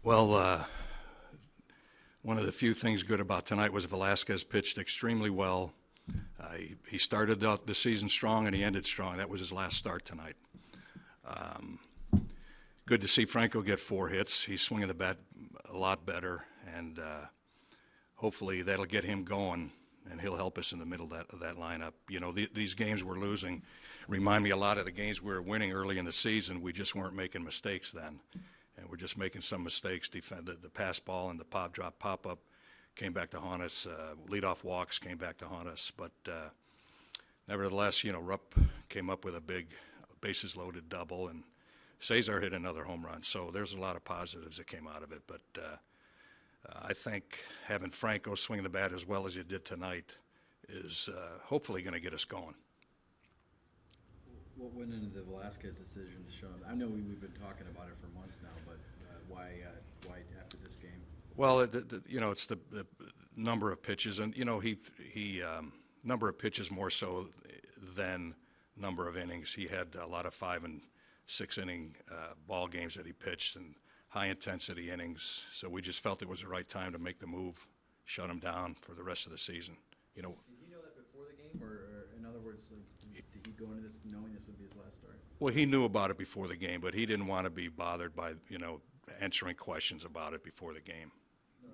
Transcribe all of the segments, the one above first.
Well, one of the few things good about tonight was Velasquez pitched extremely well. He started out the season strong and he ended strong. That was his last start tonight. Good to see Franco get 4 hits. He's swinging the bat a lot better, and hopefully that'll get him going, and he'll help us in the middle of that lineup. You know, these games we're losing remind me a lot of the games we were winning early in the season. We just weren't making mistakes then, and we're just making some mistakes. The pass ball and the pop drop pop up came back to haunt us. Leadoff walks came back to haunt us, but nevertheless, you know, Rupp came up with a big bases loaded double, and Cesar hit another home run. So there's a lot of positives that came out of it, but I think having Franco swing the bat as well as he did tonight is hopefully going to get us going. What went into the Velasquez decision to show him? I know we've been talking about it for months now, but why after this game? Well, you know, it's the number of pitches, and you know he number of pitches more so than number of innings. He had a lot of 5- and 6-inning ball games that he pitched and high-intensity innings. So we just felt it was the right time to make the move, shut him down for the rest of the season. You know. Did he know that before the game, or in other words, did he go into this knowing this would be his last start? Well, he knew about it before the game, but he didn't want to be bothered by, you know, answering questions about it before the game. No.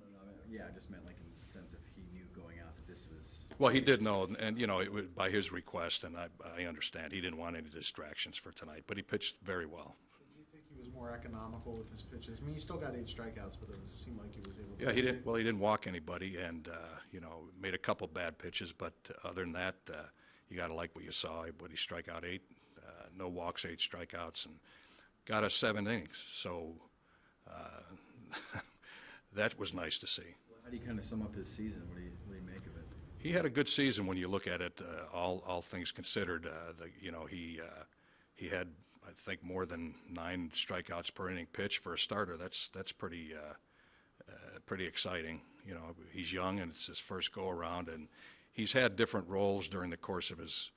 I just meant like in the sense if he knew going out that this was. Well, he did know, and you know, it was by his request, and I understand he didn't want any distractions for tonight, but he pitched very well. Did you think he was more economical with his pitches? I mean, he still got 8 strikeouts, but it seemed like he was able to. Yeah, he didn't. Well, he didn't walk anybody, and you know, made a couple bad pitches, but other than that, you got to like what you saw. But he struck out 8, no walks, 8 strikeouts, and got us 7 innings. So that was nice to see. Well, how do you kind of sum up his season? What do you make of it? He had a good season when you look at it, all things considered. You know, he had, I think, more than 9 strikeouts per inning pitch for a starter. That's pretty exciting. You know, he's young and it's his first go around, and he's had different roles during the course of his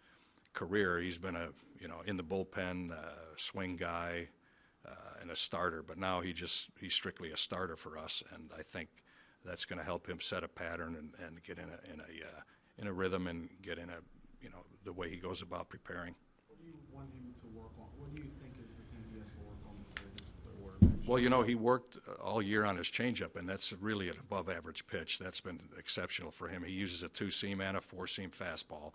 career. He's been in the bullpen, swing guy, and a starter. But now he's strictly a starter for us, and I think that's going to help him set a pattern and get in a rhythm and get in the way he goes about preparing. What do you want him to work on? What do you think is the thing he has to work on before this order? Well, you know, he worked all year on his changeup, and that's really an above-average pitch. That's been exceptional for him. He uses a 2-seam and a 4-seam fastball.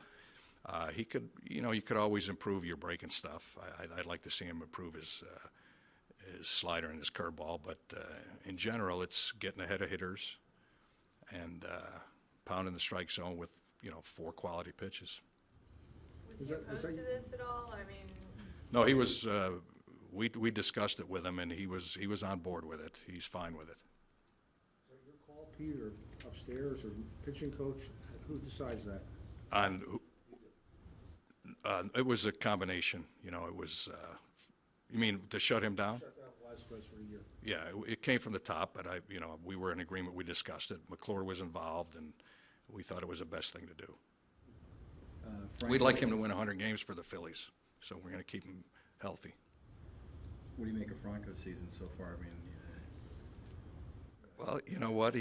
He could, you know, you could always improve your breaking stuff. I'd like to see him improve his slider and his curveball, but in general, it's getting ahead of hitters and pounding the strike zone with 4 quality pitches. Was he opposed to this at all? I mean, no, he was. We discussed it with him, and he was on board with it. He's fine with it. Is that your call, Pete, or upstairs, or pitching coach? Who decides that? It was a combination. You know, it was. You mean to shut him down? Shut down Velasquez for a year. Yeah, it came from the top, but we were in agreement. We discussed it. McClure was involved, and we thought it was the best thing to do. We'd like him to win 100 games for the Phillies, so we're going to keep him healthy. What do you make of Franco's season so far? I mean, well, you know what,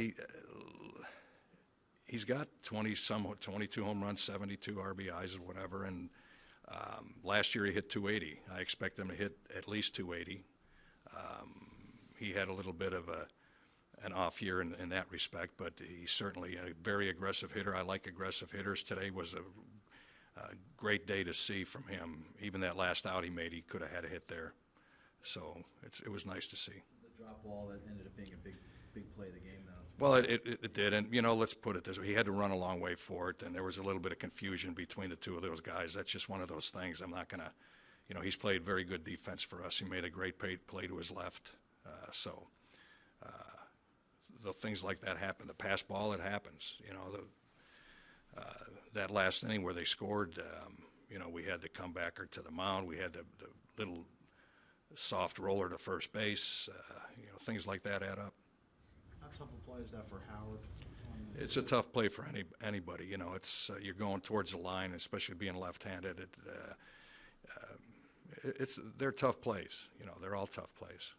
he's got 22 home runs, 72 RBIs, or whatever, and last year he hit 280. I expect him to hit at least 280. He had a little bit of an off year in that respect, but he's certainly a very aggressive hitter. I like aggressive hitters. Today was a great day to see from him. Even that last out he made, he could have had a hit there. So it was nice to see. The drop ball that ended up being a big play of the game, though. Well, it did, and let's put it this way: he had to run a long way for it, and there was a little bit of confusion between the two of those guys. That's just one of those things. I'm not gonna, he's played very good defense for us. He made a great play to his left, so the things like that happen. The pass ball, it happens. That last inning where they scored, we had the comebacker to the mound. We had the little soft roller to first base. Things like that add up. How tough a play is that for Howard? It's a tough play for anybody. It's you're going towards the line, especially being left-handed. They're tough plays. They're all tough plays.